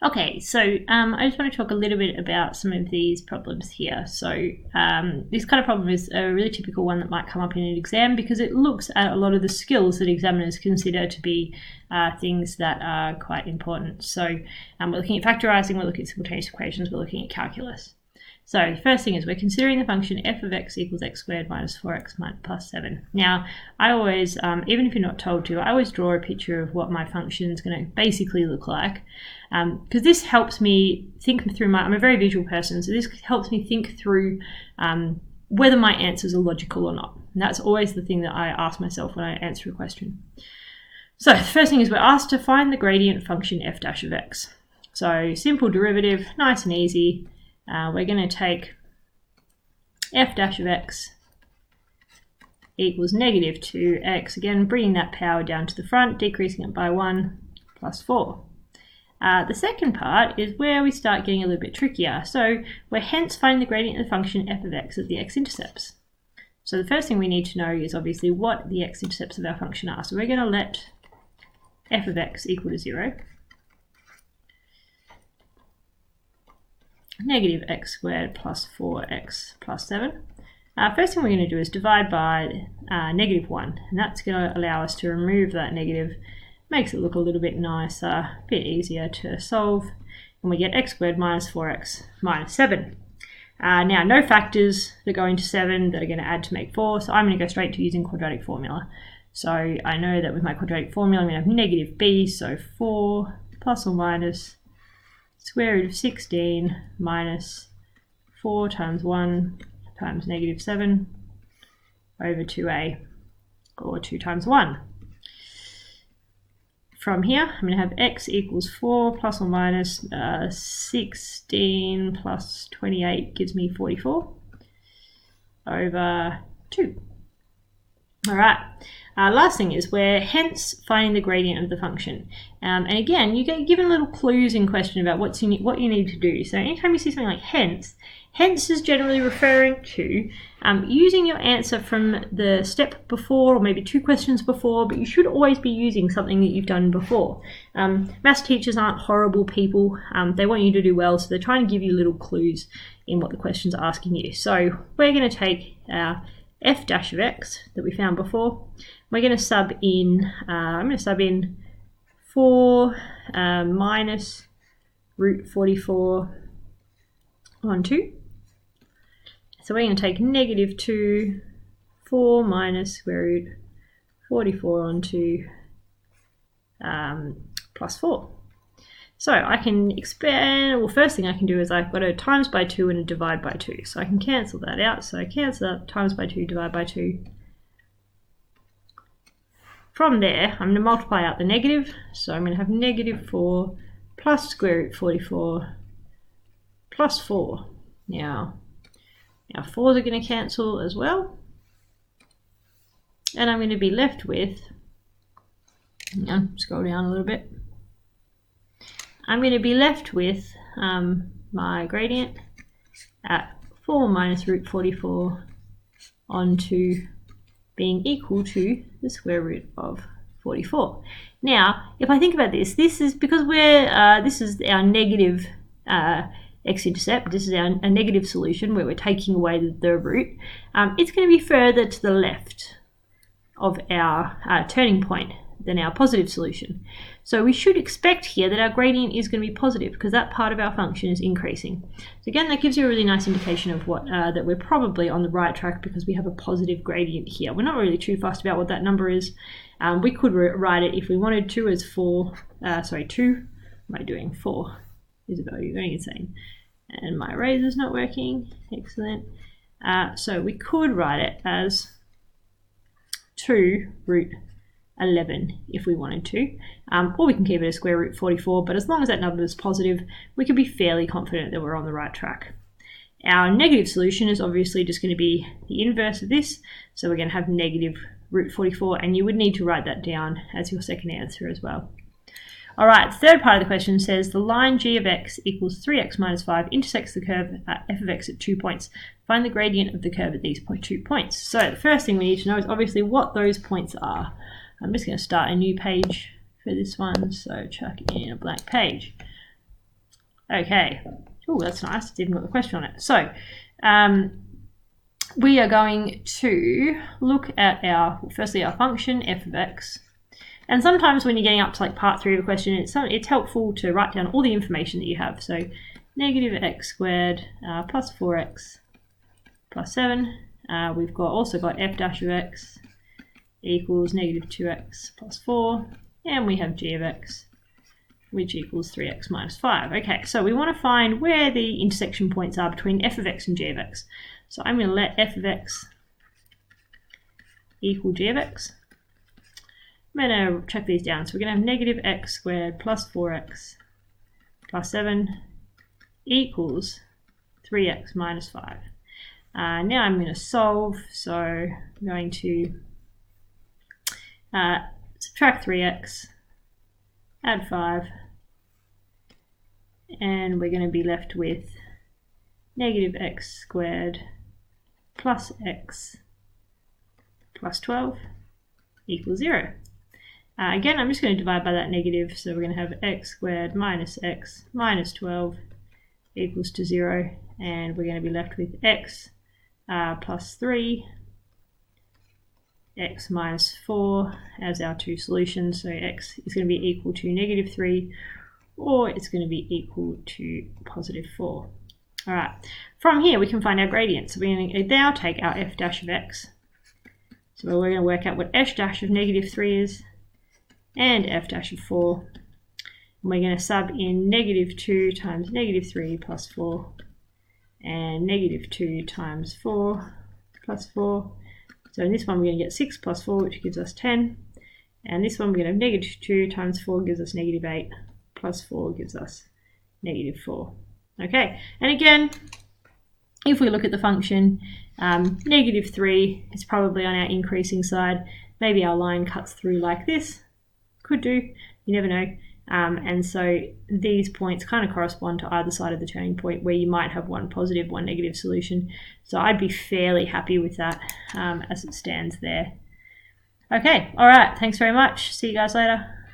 Okay, so I just want to talk a little bit about some of these problems here. So this kind of problem is a really typical one that might come up in an exam because it looks at a lot of the skills that examiners consider to be things that are quite important. So we're looking at factorising, we're looking at simultaneous equations, we're looking at calculus. So the first thing is we're considering the function f of x equals x squared minus 4x plus 7. Now, I always, even if you're not told to, I always draw a picture of what my function is going to basically look like, because this helps me think through I'm a very visual person, so this helps me think through whether my answers are logical or not. And that's always the thing that I ask myself when I answer a question. So the first thing is we're asked to find the gradient function f dash of x. So simple derivative, nice and easy. We're going to take f dash of x equals negative 2x, again bringing that power down to the front, decreasing it by 1, plus 4. The second part is where we start getting a little bit trickier. So we're hence finding the gradient of the function f of x at the x-intercepts. So the first thing we need to know is obviously what the x-intercepts of our function are. So we're going to let f of x equal to 0. Negative x squared plus 4x plus 7. First thing we're going to do is divide by negative 1, and that's going to allow us to remove that negative, makes it look a little bit nicer, a bit easier to solve, and we get x squared minus 4x minus 7. Now, no factors that go into 7 that are going to add to make 4, so I'm going to go straight to using quadratic formula. So I know that with my quadratic formula I'm going to have negative b, so 4 plus or minus square root of 16 minus 4 times 1 times negative 7 over 2a, or 2 times 1. From here, I'm going to have x equals 4 plus or minus 16 plus 28 gives me 44 over 2. All right. Last thing is we're hence finding the gradient of the function. And again, you get given little clues in question about what you need to do. So anytime you see something like hence is generally referring to using your answer from the step before or maybe 2 questions before, but you should always be using something that you've done before. Maths teachers aren't horrible people. They want you to do well, so they're trying to give you little clues in what the question's asking you. So we're going to take our f dash of x that we found before. We're going to sub in, I'm going to sub in 4 minus root 44 on 2. So we're going to take negative 2, 4 minus square root 44 on 2 plus 4. So I can expand, well, first thing I can do is I've got a times by 2 and a divide by 2. So I can cancel that out. So I cancel that times by 2, divide by 2. From there, I'm going to multiply out the negative. So I'm going to have negative 4 plus square root 44 plus 4. Now 4s are going to cancel as well. And I'm going to be left with, hang on, scroll down a little bit. I'm going to be left with my gradient at 4 minus root 44 on 2 being equal to the square root of 44. Now, if I think about this, this is because this is our negative x-intercept. This is a negative solution where we're taking away the root. It's going to be further to the left of our turning point than our positive solution. So we should expect here that our gradient is going to be positive because that part of our function is increasing. So again, that gives you a really nice indication of what that we're probably on the right track because we have a positive gradient here. We're not really too fussed about what that number is. We could write it if we wanted to as 2. Am I doing 4? Isabel, you're going insane. And my eraser's not working. Excellent. So we could write it as 2 root 11 if we wanted to, or we can keep it as square root 44, but as long as that number is positive, we can be fairly confident that we're on the right track. Our negative solution is obviously just going to be the inverse of this, so we're going to have negative root 44, and you would need to write that down as your second answer as well. Alright, the third part of the question says the line g of x equals 3x minus 5 intersects the curve f of x at 2 points. Find the gradient of the curve at these 2 points. So the first thing we need to know is obviously what those points are. I'm just going to start a new page for this one, so chuck in a blank page. Okay. Oh, that's nice. It's even got the question on it. So we are going to look at firstly our function f of x. And sometimes when you're getting up to like part 3 of a question, it's helpful to write down all the information that you have. So negative x squared plus 4x plus 7. We've also got f dash of x equals negative 2x plus 4. And we have g of x, which equals 3x minus 5. Okay, so we want to find where the intersection points are between f of x and g of x. So I'm going to let f of x equal g of x. I'm going to check these down. So we're going to have negative x squared plus 4x plus 7 equals 3x minus 5. Now I'm going to solve. So I'm going to subtract 3x, add 5, and we're going to be left with negative x squared plus x plus 12 equals 0. Again, I'm just going to divide by that negative, so we're going to have x squared minus x minus 12 equals to 0, and we're going to be left with x plus 3, x minus 4 as our two solutions. So x is going to be equal to negative 3, or it's going to be equal to positive 4. All right, from here we can find our gradient. So we're going to now take our f dash of x. So we're going to work out what f dash of negative 3 is, and f dash of 4. And we're going to sub in negative 2 times negative 3 plus 4, and negative 2 times 4 plus 4. So in this one we're going to get 6 plus 4, which gives us 10. And this one we're going to have negative 2 times 4 gives us negative 8, plus 4 gives us negative 4. Okay, and again, if we look at the function, negative 3 is probably on our increasing side. Maybe our line cuts through like this. Could do, you never know. And so these points kind of correspond to either side of the turning point, where you might have one positive, one negative solution. So I'd be fairly happy with that as it stands there. Okay, all right, thanks very much. See you guys later.